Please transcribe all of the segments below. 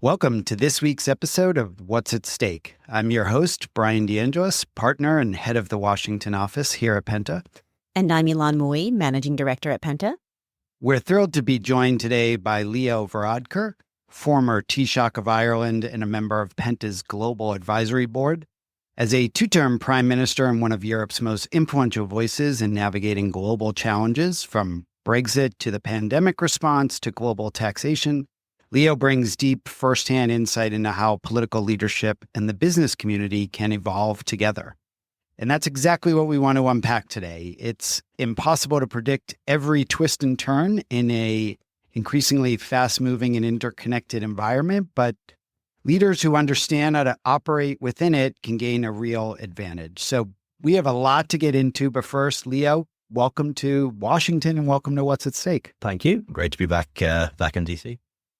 Welcome to this week's episode of What's at Stake. I'm your host, Bryan DeAngelis, partner and head of the Washington office here at Penta. And I'm Ylan, managing director at Penta. We're thrilled to be joined today by Leo Varadkar, former Taoiseach of Ireland and a member of Penta's Global Advisory Board. As a two-term prime minister and one of Europe's most influential voices in navigating global challenges, from Brexit to the pandemic response to global taxation, Leo brings deep firsthand insight into how political leadership and the business community can evolve together. And that's exactly what we want to unpack today. It's impossible to predict every twist and turn in a increasingly fast-moving and interconnected environment, but leaders who understand how to operate within it can gain a real advantage. So we have a lot to get into, but first, Leo, welcome to Washington and welcome to What's at Stake. Thank you. Great to be back in DC.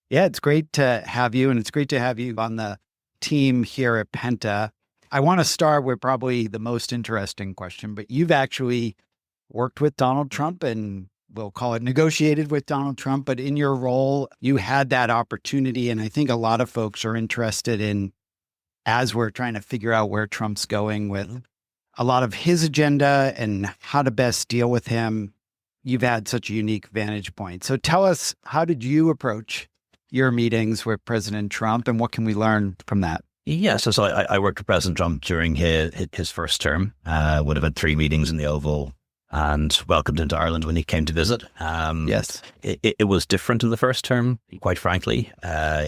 Yeah, it's great to have you, and it's great to have you on the team here at Penta. I want to start with probably the most interesting question, but you've actually worked with Donald Trump, and we'll call it negotiated with Donald Trump, but in your role, you had that opportunity, and I think a lot of folks are interested in, as we're trying to figure out where Trump's going with a lot of his agenda and how to best deal with him. You've had such a unique vantage point. So tell us, how did you approach your meetings with President Trump, and what can we learn from that? Yeah, so I worked with President Trump during his first term. Would have had 3 meetings in the Oval and welcomed him to Ireland when he came to visit. Yes. It was different in the first term, quite frankly.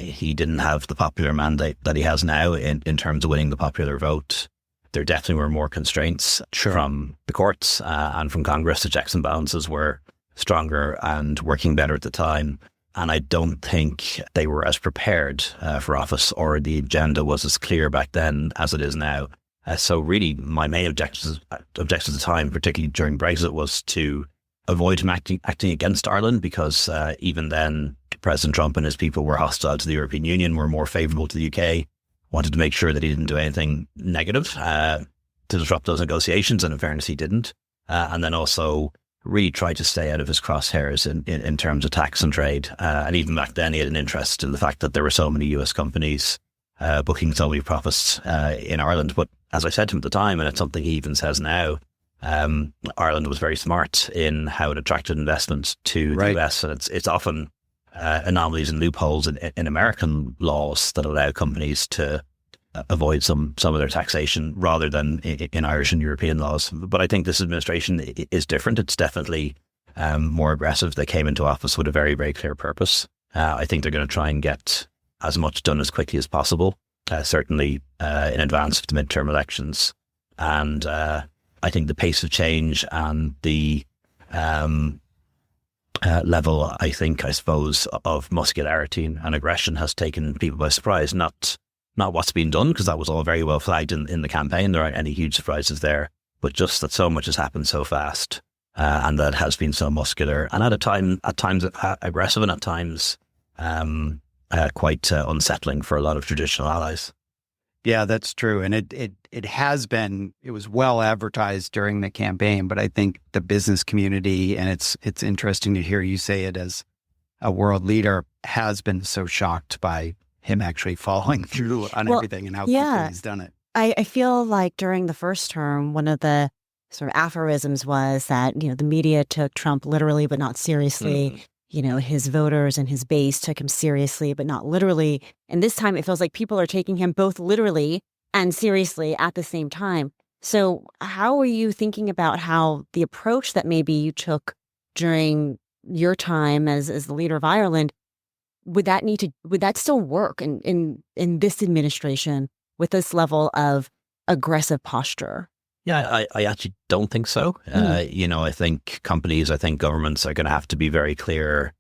He didn't have the popular mandate that he has now in terms of winning the popular vote. There definitely were more constraints from the courts and from Congress. The checks and balances were stronger and working better at the time. And I don't think they were as prepared for office, or the agenda was as clear back then as it is now. So really, my main objectives at the time, particularly during Brexit, was to avoid him acting against Ireland, because even then, President Trump and his people were hostile to the European Union, were more favourable to the UK, wanted to make sure that he didn't do anything negative to disrupt those negotiations, and in fairness, he didn't. And then also really tried to stay out of his crosshairs in terms of tax and trade. And even back then, he had an interest in the fact that there were so many US companies booking so many profits in Ireland. But as I said to him at the time, and it's something he even says now, Ireland was very smart in how it attracted investment to the US. And it's often anomalies and loopholes in American laws that allow companies to avoid some of their taxation rather than in Irish and European laws. But I think this administration is different. It's definitely more aggressive. They came into office with a very, very clear purpose. I think they're going to try and get as much done as quickly as possible, certainly in advance of the midterm elections. And I think the pace of change and the level, I suppose, of muscularity and aggression has taken people by surprise. Not what's been done, because that was all very well flagged in the campaign. There aren't any huge surprises there, but just that so much has happened so fast, and that has been so muscular, and at times aggressive, and at times quite unsettling for a lot of traditional allies. Yeah, that's true. And it was well advertised during the campaign, but I think the business community, and it's interesting to hear you say it as a world leader, has been so shocked by him actually following through on everything and how quickly he's done it. I feel like during the first term, one of the sort of aphorisms was that, the media took Trump literally, but not seriously. His voters and his base took him seriously, but not literally. And this time it feels like people are taking him both literally and seriously at the same time. So how are you thinking about how the approach that maybe you took during your time as the leader of Ireland, would that still work in this administration with this level of aggressive posture? Yeah, I actually don't think so. I think governments are going to have to be very clear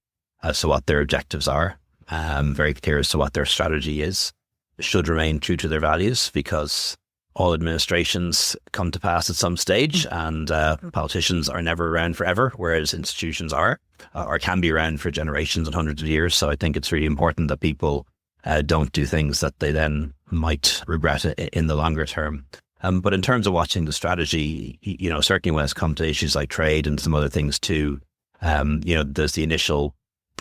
as to what their objectives are, very clear as to what their strategy is, should remain true to their values, because all administrations come to pass at some stage, and politicians are never around forever, whereas institutions are or can be around for generations and hundreds of years. So I think it's really important that people don't do things that they then might regret in the longer term. But in terms of watching the strategy, certainly when it's come to issues like trade and some other things too, there's the initial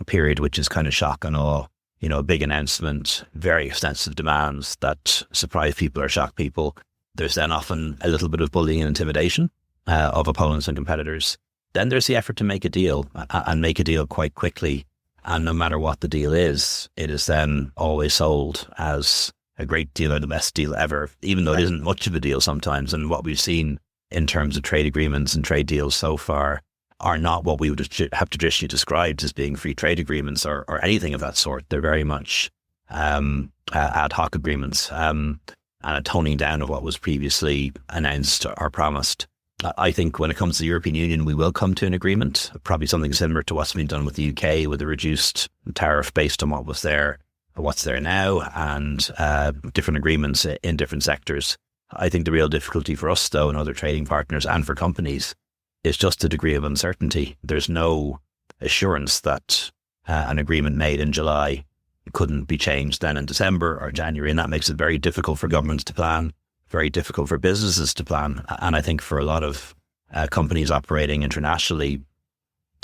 period, which is kind of shock and awe. a big announcement, very extensive demands that surprise people or shock people. There's then often a little bit of bullying and intimidation of opponents and competitors. Then there's the effort to make a deal and make a deal quite quickly. And no matter what the deal is, it is then always sold as a great deal or the best deal ever, even though it isn't much of a deal sometimes. And what we've seen in terms of trade agreements and trade deals so far are not what we would have traditionally described as being free trade agreements or anything of that sort. They're very much ad hoc agreements and a toning down of what was previously announced or promised. I think when it comes to the European Union, we will come to an agreement, probably something similar to what's been done with the UK, with a reduced tariff based on what was there, what's there now, and different agreements in different sectors. I think the real difficulty for us, though, and other trading partners and for companies is just the degree of uncertainty. There's no assurance that an agreement made in July couldn't be changed then in December or January, and that makes it very difficult for governments to plan, very difficult for businesses to plan. And I think for a lot of companies operating internationally,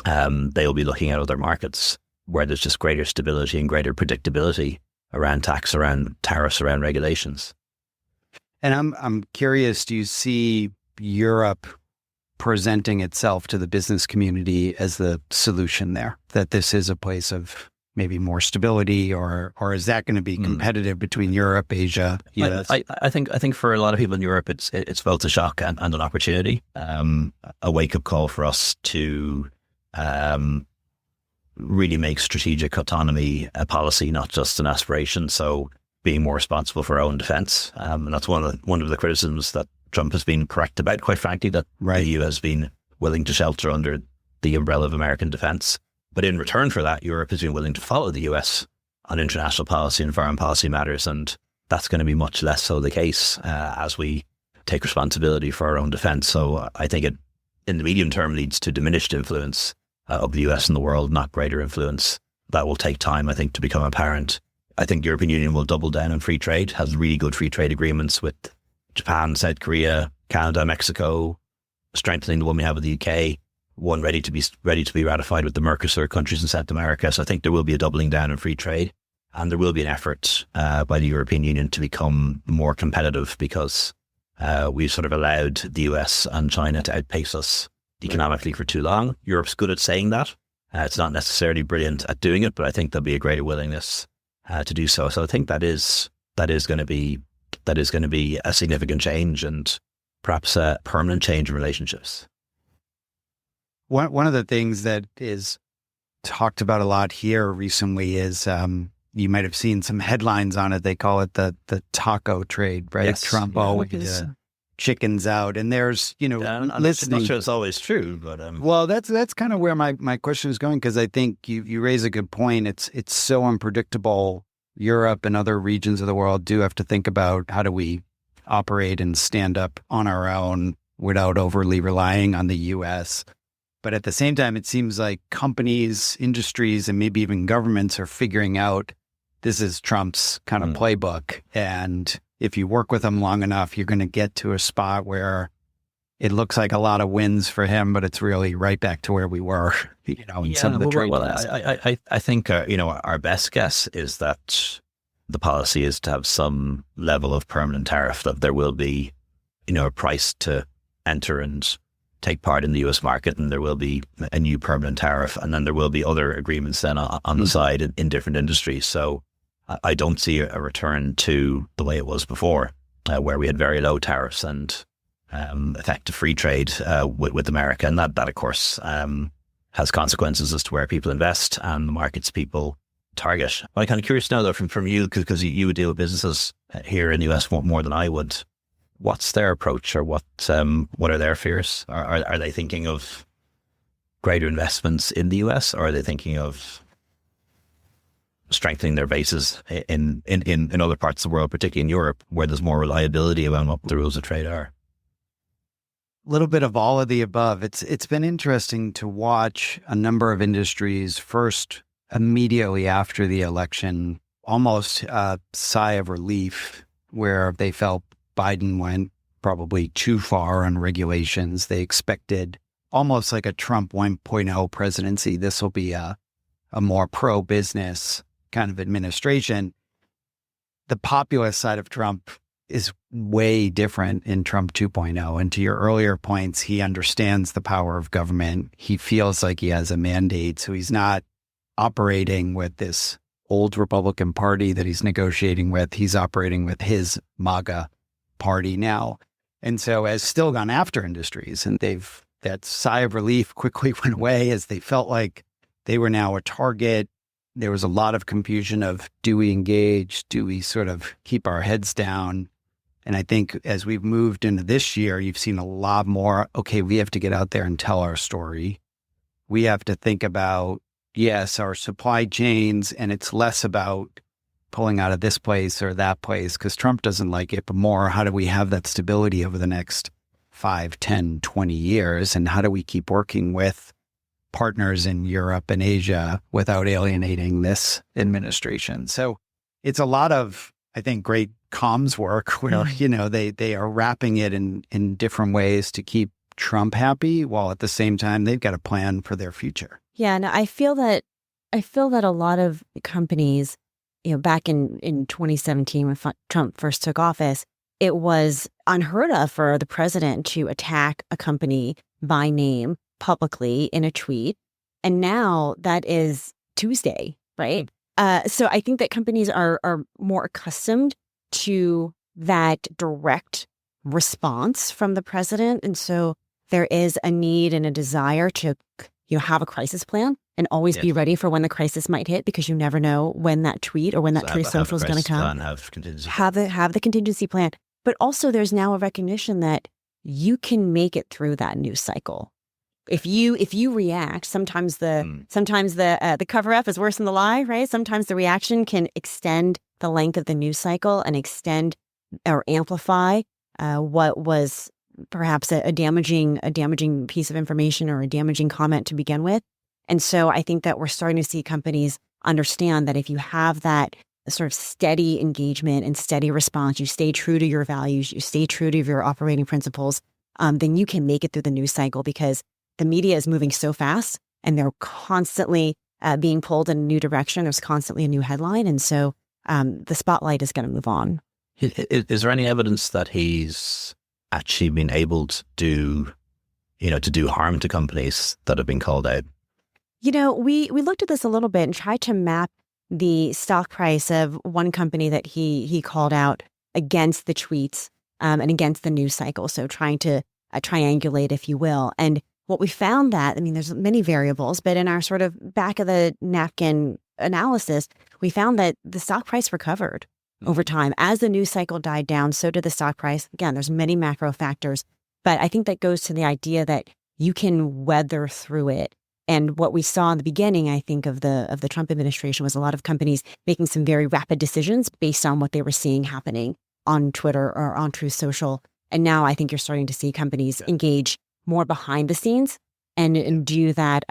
they'll be looking at other markets where there's just greater stability and greater predictability around tax, around tariffs, around regulations. And I'm curious, do you see Europe presenting itself to the business community as the solution there, that this is a place of maybe more stability, or is that going to be competitive between Europe, Asia, US? I think for a lot of people in Europe, it's both a shock and an opportunity, a wake-up call for us to really make strategic autonomy a policy, not just an aspiration. So being more responsible for our own defence, and that's one of the criticisms that Trump has been correct about, quite frankly, that the EU has been willing to shelter under the umbrella of American defence. But in return for that, Europe has been willing to follow the US on international policy and foreign policy matters. And that's going to be much less so the case as we take responsibility for our own defence. So I think it, in the medium term, leads to diminished influence of the US in the world, not greater influence. That will take time, I think, to become apparent. I think the European Union will double down on free trade, has really good free trade agreements with Japan, South Korea, Canada, Mexico, strengthening the one we have with the UK, one ready to be ratified with the Mercosur countries in South America. So I think there will be a doubling down in free trade, and there will be an effort by the European Union to become more competitive, because we've sort of allowed the US and China to outpace us economically for too long. Europe's good at saying that. It's not necessarily brilliant at doing it, but I think there'll be a greater willingness to do so. So I think that is going to be a significant change, and perhaps a permanent change in relationships. One of the things that is talked about a lot here recently is you might have seen some headlines on it. They call it the taco trade, right? Yes. Trump always chickens out, and there's I'm listening. not sure it's always true, but well, that's kind of where my question is going, because I think you raise a good point. It's so unpredictable. Europe and other regions of the world do have to think about, how do we operate and stand up on our own without overly relying on the U.S. But at the same time, it seems like companies, industries, and maybe even governments are figuring out this is Trump's kind of playbook. And if you work with him long enough, you're going to get to a spot where it looks like a lot of wins for him, but it's really right back to where we were, in some of the trade. Well, I think, our best guess is that the policy is to have some level of permanent tariff, that there will be, a price to enter and take part in the US market, and there will be a new permanent tariff, and then there will be other agreements then on the side in different industries. So I don't see a return to the way it was before, where we had very low tariffs and effective free trade with America, and that of course has consequences as to where people invest and the markets people target. I'm kind of curious now, though, from you, because you would deal with businesses here in the US more than I would. What's their approach, or what are their fears? Are they thinking of greater investments in the US, or are they thinking of strengthening their bases in other parts of the world, particularly in Europe, where there's more reliability around what the rules of trade are? A little bit of all of the above. It's been interesting to watch a number of industries first immediately after the election, almost a sigh of relief, where they felt Biden went probably too far on regulations. They expected almost like a Trump 1.0 presidency. This will be a more pro-business kind of administration. The populist side of Trump is way different in Trump 2.0. And to your earlier points, he understands the power of government. He feels like he has a mandate. So he's not operating with this old Republican Party that he's negotiating with. He's operating with his MAGA party now. And so has still gone after industries. And that sigh of relief quickly went away as they felt like they were now a target. There was a lot of confusion of, do we engage? Do we sort of keep our heads down? And I think as we've moved into this year, you've seen a lot more, okay, we have to get out there and tell our story. We have to think about, yes, our supply chains, and it's less about pulling out of this place or that place because Trump doesn't like it, but more, how do we have that stability over the next 5, 10, 20 years? And how do we keep working with partners in Europe and Asia without alienating this administration? So it's a lot of, I think, great comms work where, they are wrapping it in different ways to keep Trump happy while at the same time they've got a plan for their future. Yeah, and I feel that a lot of companies, back in 2017 when Trump first took office, it was unheard of for the president to attack a company by name publicly in a tweet. And now that is Tuesday, right? So I think that companies are more accustomed to that direct response from the president. And so there is a need and a desire to have a crisis plan and always be ready for when the crisis might hit, because you never know when that tweet or when that Truth Social is going to come. Have contingency. Have the contingency plan. But also there's now a recognition that you can make it through that news cycle. If you react, sometimes the cover up is worse than the lie, right? Sometimes the reaction can extend the length of the news cycle and extend or amplify what was perhaps a damaging piece of information or a damaging comment to begin with. And so I think that we're starting to see companies understand that if you have that sort of steady engagement and steady response, you stay true to your values, you stay true to your operating principles, then you can make it through the news cycle, because the media is moving so fast and they're constantly being pulled in a new direction. There's constantly a new headline. And so the spotlight is going to move on. Is there any evidence that he's actually been able to do harm to companies that have been called out? We looked at this a little bit and tried to map the stock price of one company that he called out against the tweets and against the news cycle. So trying to triangulate, if you will. And what we found there's many variables, but in our sort of back of the napkin analysis, we found that the stock price recovered over time. As the news cycle died down, so did the stock price. Again, there's many macro factors, but I think that goes to the idea that you can weather through it. And what we saw in the beginning, I think, of the Trump administration was a lot of companies making some very rapid decisions based on what they were seeing happening on Twitter or on Truth Social. And now I think you're starting to see companies engage more behind the scenes and do that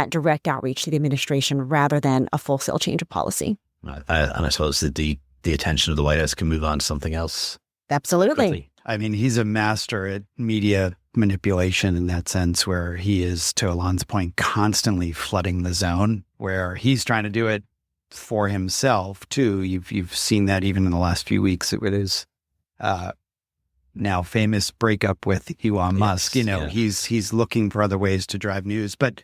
direct outreach to the administration rather than a full-scale change of policy. And I suppose the attention of the White House can move on to something else. Absolutely. Quickly. I mean, he's a master at media manipulation in that sense, where he is, to Ylan's point, constantly flooding the zone, where he's trying to do it for himself too. You've seen that even in the last few weeks with his now famous breakup with Elon Musk. He's looking for other ways to drive news. But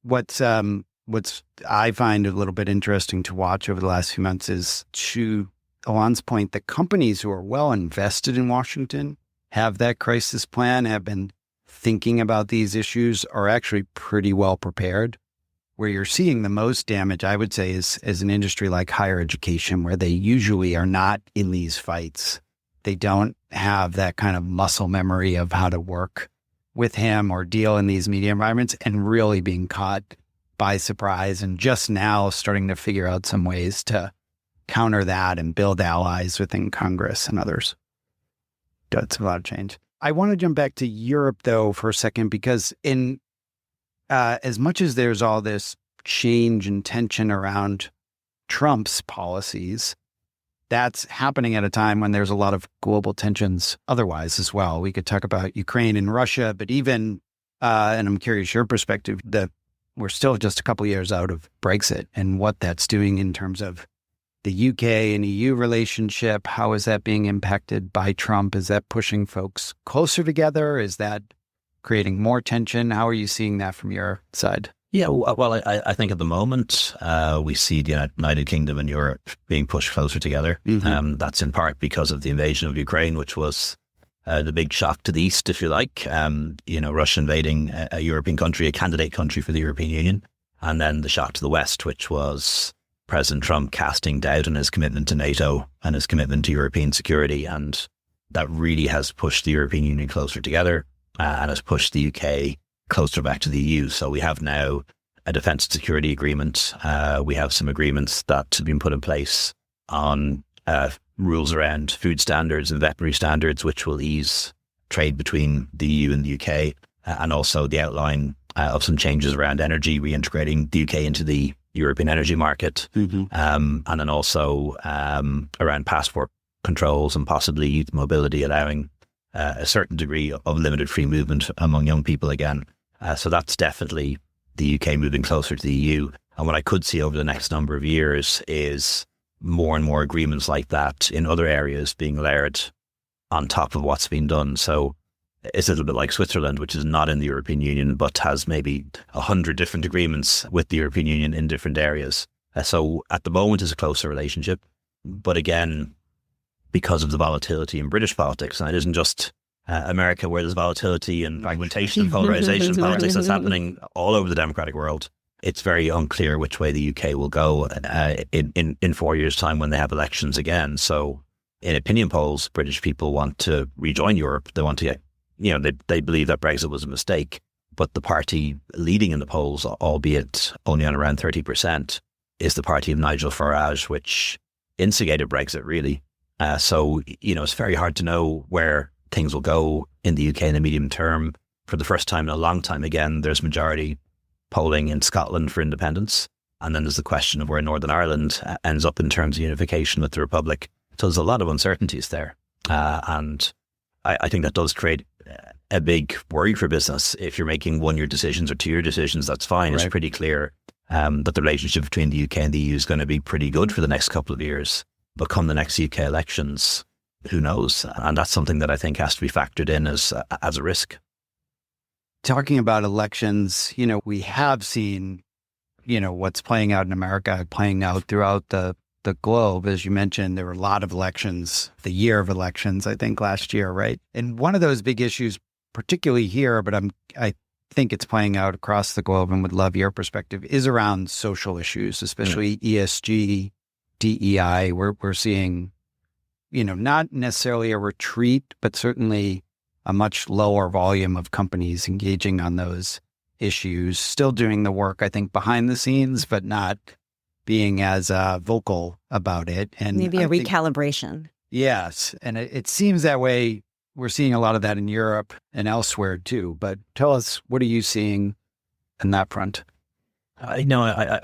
what's I find a little bit interesting to watch over the last few months is, to Ylan's point, the companies who are well invested in Washington, have that crisis plan, have been thinking about these issues, are actually pretty well prepared. Where you're seeing the most damage, I would say, is an industry like higher education, where they usually are not in these fights. They don't have that kind of muscle memory of how to work with him or deal in these media environments, and really being caught by surprise and just now starting to figure out some ways to counter that and build allies within Congress and others. That's a lot of change. I want to jump back to Europe, though, for a second, because in as much as there's all this change and tension around Trump's policies, that's happening at a time when there's a lot of global tensions otherwise as well. We could talk about Ukraine and Russia, but even, and I'm curious your perspective, the we're still just a couple years out of Brexit and what that's doing in terms of the UK and EU relationship. How is that being impacted by Trump? Is that pushing folks closer together? Is that creating more tension? How are you seeing that from your side? Yeah, well, I think at the moment we see the United Kingdom and Europe being pushed closer together. Mm-hmm. That's in part because of the invasion of Ukraine, which was the big shock to the East, if you like. Russia invading a European country, a candidate country for the European Union. And then the shock to the West, which was President Trump casting doubt on his commitment to NATO and his commitment to European security. And that really has pushed the European Union closer together and has pushed the UK closer back to the EU. So we have now a defence and security agreement. We have some agreements that have been put in place on rules around food standards and veterinary standards, which will ease trade between the EU and the UK, and also the outline of some changes around energy, reintegrating the UK into the European energy market, and then also around passport controls and possibly youth mobility, allowing a certain degree of limited free movement among young people again. So that's definitely the UK moving closer to the EU. And what I could see over the next number of years is more and more agreements like that in other areas being layered on top of what's been done. So it's a little bit like Switzerland, which is not in the European Union, but has maybe 100 different agreements with the European Union in different areas. So at the moment, it's a closer relationship. But again, because of the volatility in British politics, and it isn't just America where there's volatility and fragmentation and polarization in politics that's happening all over the democratic world, it's very unclear which way the UK will go in 4 years' time when they have elections again. So in opinion polls, British people want to rejoin Europe. They want to get, they believe that Brexit was a mistake, but the party leading in the polls, albeit only on around 30%, is the party of Nigel Farage, which instigated Brexit, really. So it's very hard to know where things will go in the UK in the medium term. For the first time in a long time, again, there's majority polling in Scotland for independence. And then there's the question of where Northern Ireland ends up in terms of unification with the Republic. So there's a lot of uncertainties there. And I think that does create a big worry for business. If you're making 1-year decisions or 2-year decisions, that's fine. Right. It's pretty clear that the relationship between the UK and the EU is going to be pretty good for the next couple of years. But come the next UK elections, who knows? And that's something that I think has to be factored in as a risk. Talking about elections, we have seen, what's playing out in America, playing out throughout the globe. As you mentioned, there were a lot of elections, the year of elections, I think last year, right? And one of those big issues, particularly here, but I think it's playing out across the globe and would love your perspective, is around social issues, especially ESG, DEI. We're seeing, not necessarily a retreat, but certainly a much lower volume of companies engaging on those issues, still doing the work, I think, behind the scenes, but not being as vocal about it. And maybe a recalibration. Yes. And it seems that way. We're seeing a lot of that in Europe and elsewhere too. But tell us, what are you seeing in that front? I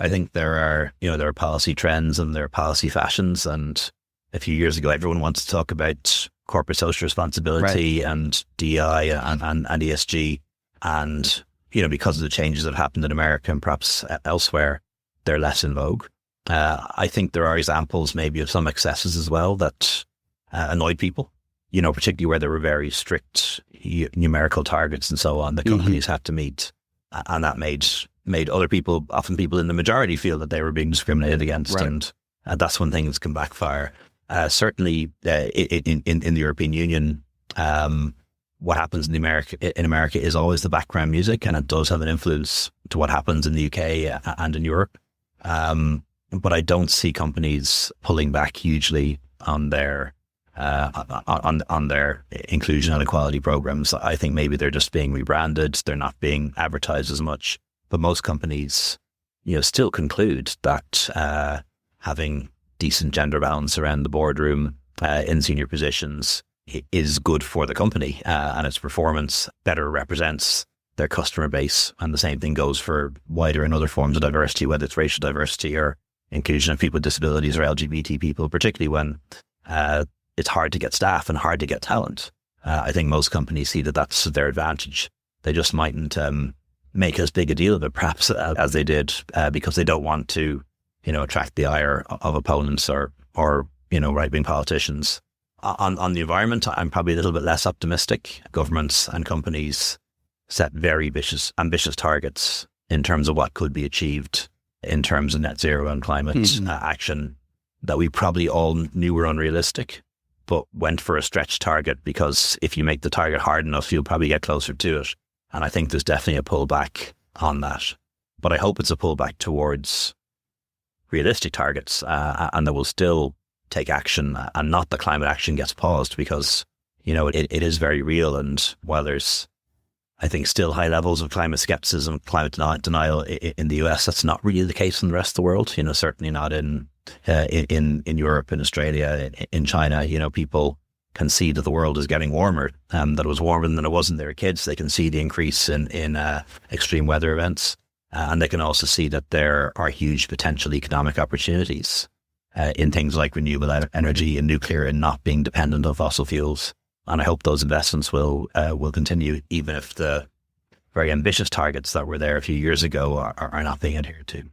think there are policy trends and there are policy fashions. And a few years ago, everyone wanted to talk about corporate social responsibility, right, and DEI and ESG. And, because of the changes that have happened in America and perhaps elsewhere, they're less in vogue. I think there are examples maybe of some excesses as well that annoyed people, particularly where there were very strict numerical targets and so on that companies had to meet. And that made other people, often people in the majority, feel that they were being discriminated against. Right. And that's when things can backfire. Certainly in the European Union, what happens in America is always the background music, and it does have an influence to what happens in the UK and in Europe. But I don't see companies pulling back hugely on their on their inclusion and equality programs. I think maybe they're just being rebranded. They're not being advertised as much. But most companies, still conclude that having decent gender balance around the boardroom in senior positions is good for the company, and its performance better represents their customer base. And the same thing goes for wider and other forms of diversity, whether it's racial diversity or inclusion of people with disabilities or LGBT people, particularly when it's hard to get staff and hard to get talent. I think most companies see that that's their advantage. They just mightn't make as big a deal of it, perhaps, as they did, because they don't want to, attract the ire of opponents or right-wing politicians. On the environment, I'm probably a little bit less optimistic. Governments and companies set very ambitious targets in terms of what could be achieved in terms of net zero and climate action that we probably all knew were unrealistic, but went for a stretch target because if you make the target hard enough, you'll probably get closer to it. And I think there's definitely a pullback on that. But I hope it's a pullback towards realistic targets and that will still take action and not that climate action gets paused because, it is very real. And while there's, I think, still high levels of climate skepticism, climate denial in the US, that's not really the case in the rest of the world. Certainly not in Europe, in Australia, in China. People can see that the world is getting warmer, that it was warmer than it was when they were kids. They can see the increase in extreme weather events. And they can also see that there are huge potential economic opportunities in things like renewable energy and nuclear and not being dependent on fossil fuels. And I hope those investments will continue, even if the very ambitious targets that were there a few years ago are not being adhered to.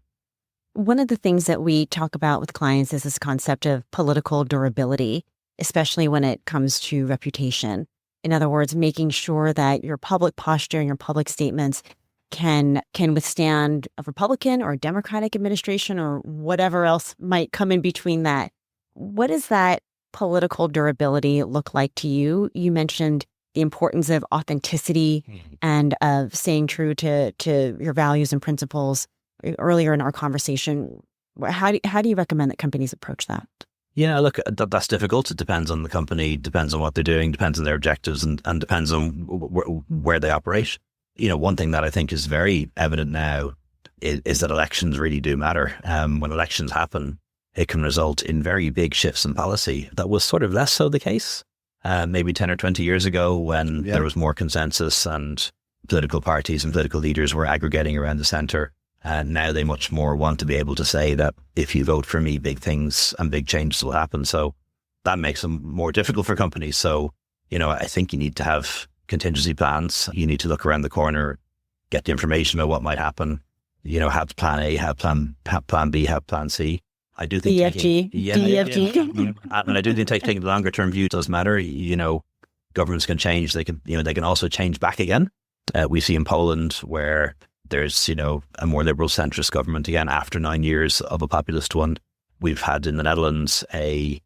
One of the things that we talk about with clients is this concept of political durability, especially when it comes to reputation. In other words, making sure that your public posture and your public statements can withstand a Republican or a Democratic administration or whatever else might come in between that. What does that political durability look like to you? You mentioned the importance of authenticity and of staying true to your values and principles earlier in our conversation. How do you recommend that companies approach that? Yeah, look, that's difficult. It depends on the company, depends on what they're doing, depends on their objectives, and depends on where they operate. One thing that I think is very evident now is that elections really do matter. When elections happen, it can result in very big shifts in policy. That was sort of less so the case maybe 10 or 20 years ago when there was more consensus and political parties and political leaders were aggregating around the centre. And now they much more want to be able to say that if you vote for me, big things and big changes will happen. So that makes them more difficult for companies. So, I think you need to have contingency plans. You need to look around the corner, get the information about what might happen. Have plan A, have plan B, have plan C. I do think DFG. And I do think taking the longer term view does matter. Governments can change. They can also change back again. We see in Poland where there's, a more liberal centrist government again after 9 years of a populist one. We've had in the Netherlands a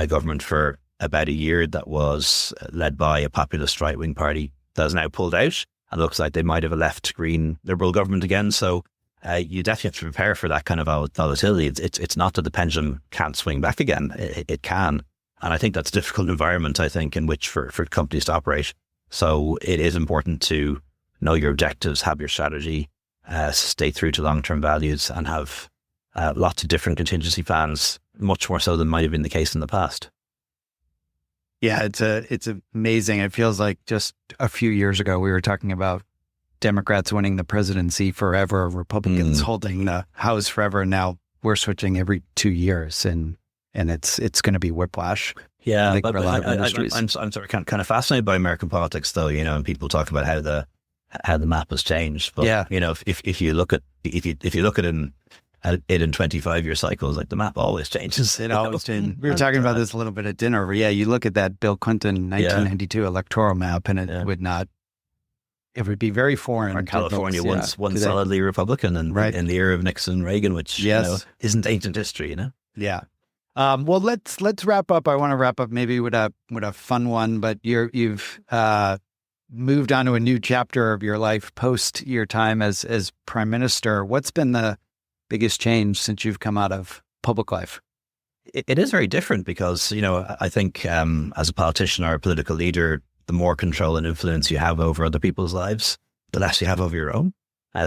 government for about a year that was led by a populist right-wing party that has now pulled out. And looks like they might have a left-green liberal government again. So you definitely have to prepare for that kind of volatility. It's not that the pendulum can't swing back again. It can. And I think that's a difficult environment, I think, in which for companies to operate. So it is important to know your objectives, have your strategy, stay true to long-term values, and have lots of different contingency plans, much more so than might have been the case in the past. Yeah, it's amazing. It feels like just a few years ago we were talking about Democrats winning the presidency forever, Republicans holding the House forever. Now we're switching every 2 years, and it's going to be whiplash. Yeah, but I'm sort of kind of fascinated by American politics, though. And people talk about how the map has changed. But if you look at it in 25-year cycles, like the map always changes. It always changes. We were talking about this a little bit at dinner. Yeah, you look at that Bill Clinton 1992 electoral map, and it would be very foreign. Or California once solidly Republican, and in the era of Nixon, Reagan, which isn't ancient history. Yeah. Well, let's wrap up. I want to wrap up maybe with a fun one, but you've moved on to a new chapter of your life post your time as prime minister. What's been the biggest change since you've come out of public life? It is very different because, I think as a politician or a political leader, the more control and influence you have over other people's lives, the less you have over your own.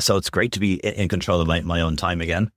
So it's great to be in control of my own time again.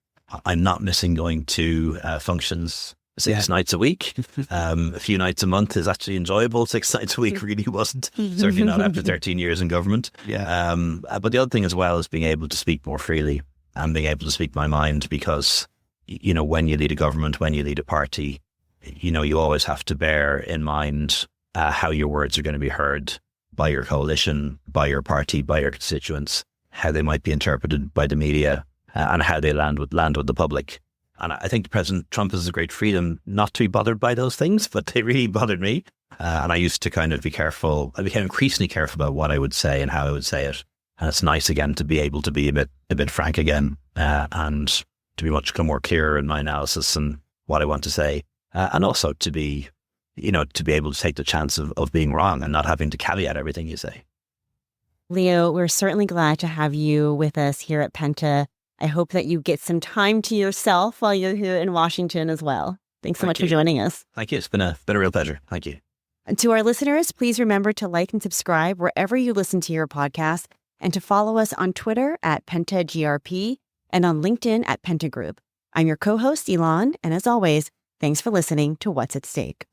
I'm not missing going to functions 6 nights a week. A few nights a month is actually enjoyable. 6 nights a week really wasn't. Certainly not after 13 years in government. Yeah. But the other thing as well is being able to speak more freely and being able to speak my mind because, when you lead a government, when you lead a party, you always have to bear in mind how your words are going to be heard by your coalition, by your party, by your constituents. how they might be interpreted by the media, and how they land with the public. And I think President Trump has a great freedom not to be bothered by those things, but they really bothered me. And I used to kind of be careful. I became increasingly careful about what I would say and how I would say it. And it's nice again to be able to be a bit frank again, and to be much more clearer in my analysis and what I want to say, and also to be able to take the chance of being wrong and not having to caveat everything you say. Leo, we're certainly glad to have you with us here at Penta. I hope that you get some time to yourself while you're here in Washington as well. Thanks so much for joining us. Thank you. It's been a real pleasure. Thank you. And to our listeners, please remember to like and subscribe wherever you listen to your podcast, and to follow us on Twitter at PentaGRP and on LinkedIn at Penta Group. I'm your co-host, Ylan, and as always, thanks for listening to What's at Stake.